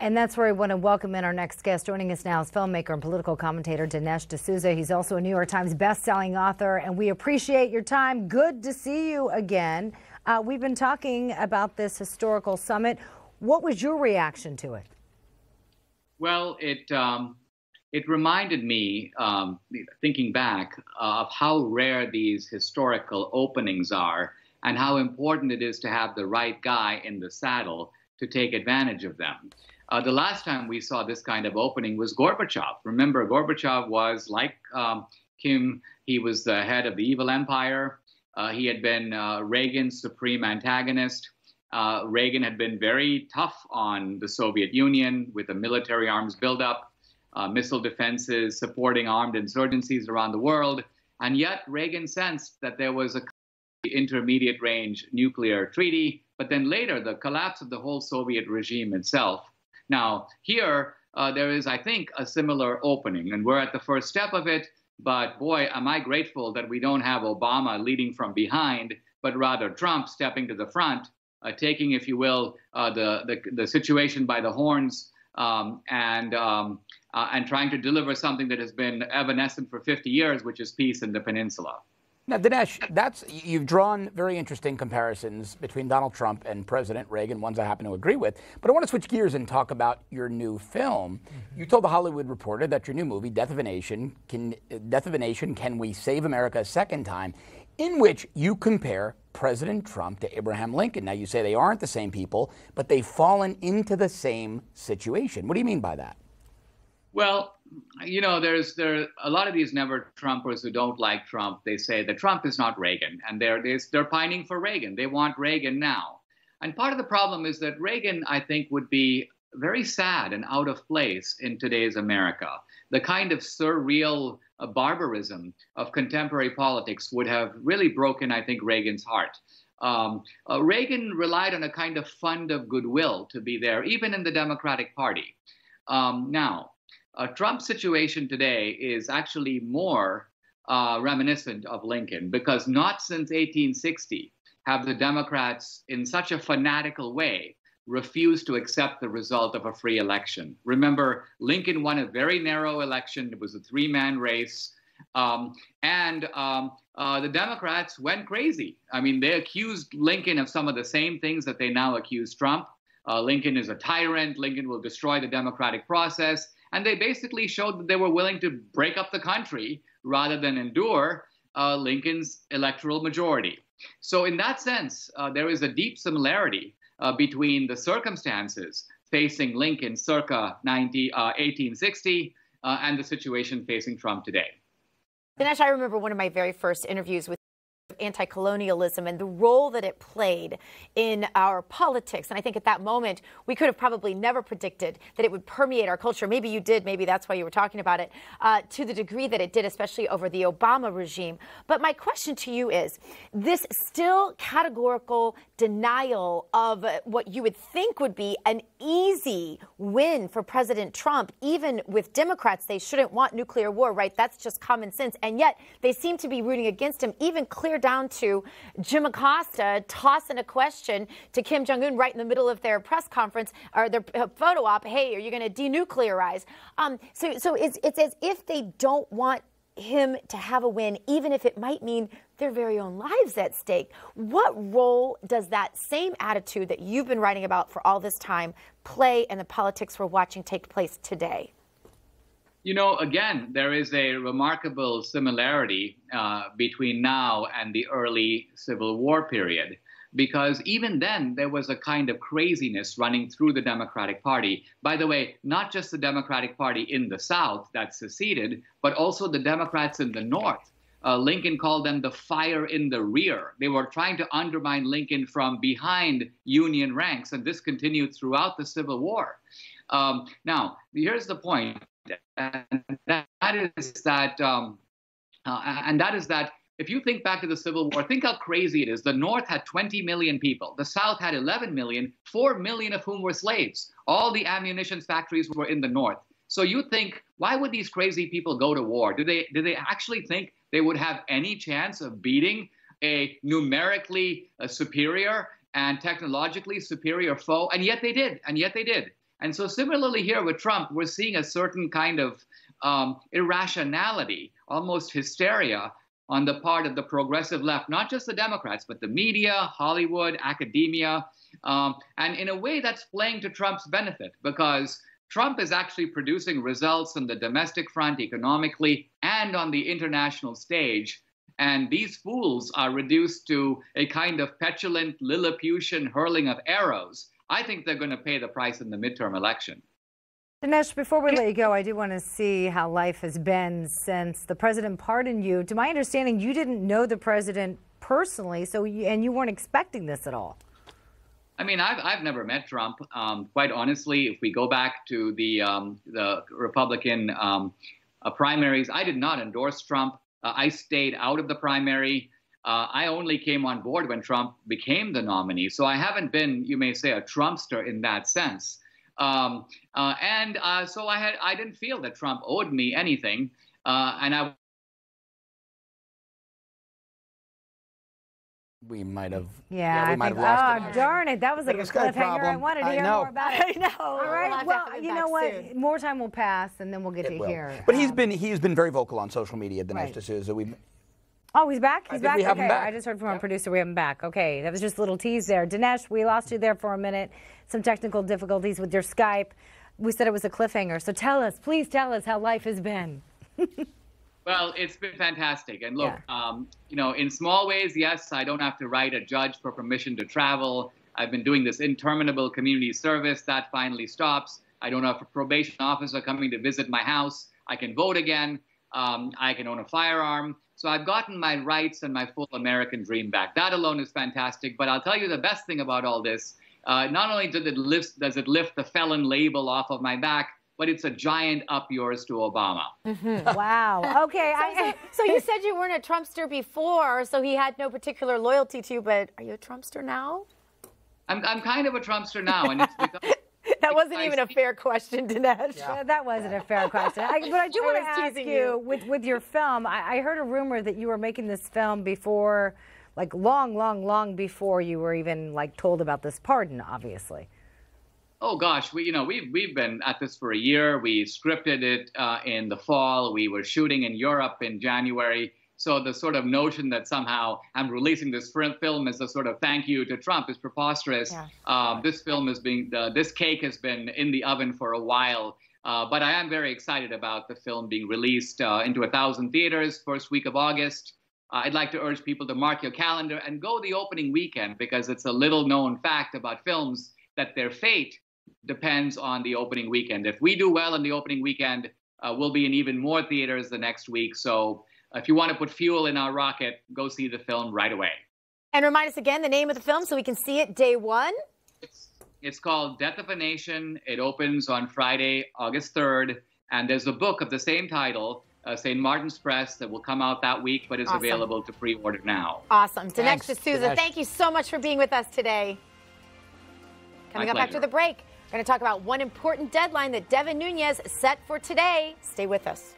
And that's where I want to welcome in our next guest. Joining us now is filmmaker and political commentator Dinesh D'Souza. He's also a New York Times best-selling author, and we appreciate your time. Good to see you again. We've been talking about this historical summit. What was your reaction to it? Well, it reminded me, thinking back, of how rare these historical openings are and how important it is to have the right guy in the saddle to take advantage of them. The last time we saw this kind of opening was Gorbachev. Remember, Gorbachev was like Kim. He was the head of the evil empire. He had been Reagan's supreme antagonist. Reagan had been very tough on the Soviet Union with the military arms buildup, missile defenses, supporting armed insurgencies around the world. And yet Reagan sensed that there was a intermediate range nuclear treaty, but then later the collapse of the whole Soviet regime itself. Now, here, there is, I think, a similar opening, and we're at the first step of it. But boy, am I grateful that we don't have Obama leading from behind, but rather Trump stepping to the front, taking, if you will, the situation by the horns, and trying to deliver something that has been evanescent for 50 years, which is peace in the peninsula. Now, Dinesh, you've drawn very interesting comparisons between Donald Trump and President Reagan, ones I happen to agree with. But I want to switch gears and talk about your new film. You told The Hollywood Reporter that your new movie, Death of a Nation, Can We Save America a Second Time?, in which you compare President Trump to Abraham Lincoln. Now, you say they aren't the same people, but they've fallen into the same situation. What do you mean by that? Well, you know, there are a lot of these never-Trumpers who don't like Trump. They say that Trump is not Reagan, and they're pining for Reagan. They want Reagan now. And part of the problem is that Reagan, I think, would be very sad and out of place in today's America. The kind of surreal barbarism of contemporary politics would have really broken, I think, Reagan's heart. Reagan relied on a kind of fund of goodwill to be there, even in the Democratic Party. Now, Trump's situation today is actually more reminiscent of Lincoln, because not since 1860 have the Democrats, in such a fanatical way, refused to accept the result of a free election. Remember, Lincoln won a very narrow election. It was a three-man race. And the Democrats went crazy. I mean, they accused Lincoln of some of the same things that they now accuse Trump. Lincoln is a tyrant. Lincoln will destroy the democratic process. And they basically showed that they were willing to break up the country rather than endure Lincoln's electoral majority. So in that sense, there is a deep similarity between the circumstances facing Lincoln circa 1860 and the situation facing Trump today. Dinesh, I remember one of my very first interviews with anti-colonialism and the role that it played in our politics. And I think at that moment, we could have probably never predicted that it would permeate our culture. Maybe you did. Maybe that's why you were talking about it, to the degree that it did, especially over the Obama regime. But my question to you is, this still categorical denial of what you would think would be an easy win for President Trump, even with Democrats, they shouldn't want nuclear war, right? That's just common sense. And yet they seem to be rooting against him, even clear down to Jim Acosta tossing a question to Kim Jong-un right in the middle of their press conference or their photo op. Hey, are you going to denuclearize? So it's as if they don't want him to have a win, even if it might mean their very own lives at stake. What role does that same attitude that you've been writing about for all this time play in the politics we're watching take place today? You know, again, there is a remarkable similarity between now and the early Civil War period, because even then there was a kind of craziness running through the Democratic Party. By the way, not just the Democratic Party in the South that seceded, but also the Democrats in the North. Lincoln called them the fire in the rear. They were trying to undermine Lincoln from behind Union ranks, and this continued throughout the Civil War. Now, here's the point. And that is that if you think back to the Civil War, think how crazy it is. The North had 20 million people. The South had 11 million, 4 million of whom were slaves. All the ammunition factories were in the North. So you think, why would these crazy people go to war? Do they actually think they would have any chance of beating a numerically superior and technologically superior foe? And yet they did. And yet they did. And so similarly here with Trump, we're seeing a certain kind of irrationality, almost hysteria on the part of the progressive left, not just the Democrats, but the media, Hollywood, academia. And in a way, that's playing to Trump's benefit because Trump is actually producing results on the domestic front economically and on the international stage. And these fools are reduced to a kind of petulant Lilliputian hurling of arrows. I think they're going to pay the price in the midterm election. Dinesh, before we let you go, I do want to see how life has been since the president pardoned you. To my understanding, you didn't know the president personally, and you weren't expecting this at all. I mean, I've never met Trump. Quite honestly, if we go back to the Republican primaries, I did not endorse Trump. I stayed out of the primary. I only came on board when Trump became the nominee. So I haven't been, you may say, a Trumpster in that sense. So I didn't feel that Trump owed me anything. We might have. Yeah, we might have lost it. Darn it. That was like a cliffhanger. I wanted to hear more about it. I know. All right. Well, you know what? Soon. More time will pass, and then we'll get to hear. But he's been very vocal on social media, Dinesh D'Souza. Oh, he's back? He's back? We have him back. I just heard from our producer we have him back. Okay, that was just a little tease there. Dinesh, we lost you there for a minute. Some technical difficulties with your Skype. We said it was a cliffhanger. So please tell us how life has been. Well, it's been fantastic. And look, in small ways, yes, I don't have to write a judge for permission to travel. I've been doing this interminable community service. That finally stops. I don't have a probation officer coming to visit my house. I can vote again. I can own a firearm. So I've gotten my rights and my full American dream back. That alone is fantastic. But I'll tell you the best thing about all this, not only does it lift the felon label off of my back, but it's a giant up yours to Obama. Mm-hmm. Wow. Okay. So you said you weren't a Trumpster before, so he had no particular loyalty to you, but are you a Trumpster now? I'm kind of a Trumpster now, and it's because that wasn't even a fair question, Dinesh. Yeah, that wasn't a fair question. But I do want to ask you, with your film, I heard a rumor that you were making this film before, like long before you were even told about this pardon, obviously. Oh gosh, we've been at this for a year. We scripted it in the fall. We were shooting in Europe in January. So the sort of notion that somehow I'm releasing this film as a sort of thank you to Trump is preposterous. Yeah. This cake has been in the oven for a while. But I am very excited about the film being released into 1,000 theaters first week of August. I'd like to urge people to mark your calendar and go the opening weekend because it's a little known fact about films that their fate depends on the opening weekend. If we do well in the opening weekend, we'll be in even more theaters the next week. So if you want to put fuel in our rocket, go see the film right away. And remind us again the name of the film so we can see it day one. It's called Death of a Nation. It opens on Friday, August 3rd. And there's a book of the same title, St. Martin's Press, that will come out that week, but is available to pre-order now. Awesome. Dinesh D'Souza, thank you so much for being with us today. Coming up after the break, we're going to talk about one important deadline that Devin Nunes set for today. Stay with us.